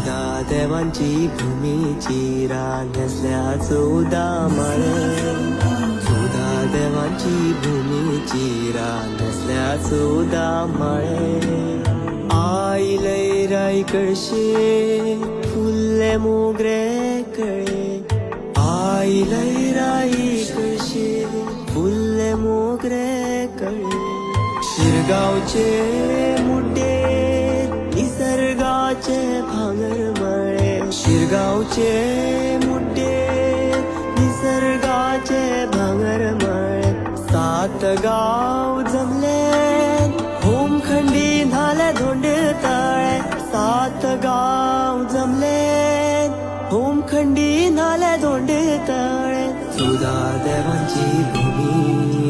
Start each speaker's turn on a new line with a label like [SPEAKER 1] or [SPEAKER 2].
[SPEAKER 1] सुधा देवांची भूमीची रांगसल्या चौदा मळे सुधा देवांची भूमीची रांगसल्या चौदा मळे आई लय राई कळशे फुल्ले मोगरे कळे आई लय राई कळशे फुल्ले मोगरे कळे शिरगावचे मुड्डे निसर्गाचे भांगरमळे शिरगावचे मुड्डे निसर्गाचे भांगरमळे सात गाव जमले होमखंडी झाले धोंड तळे सात गाव जमले होमखंडी झाले धोंड तळे सुधा देवांची भूमी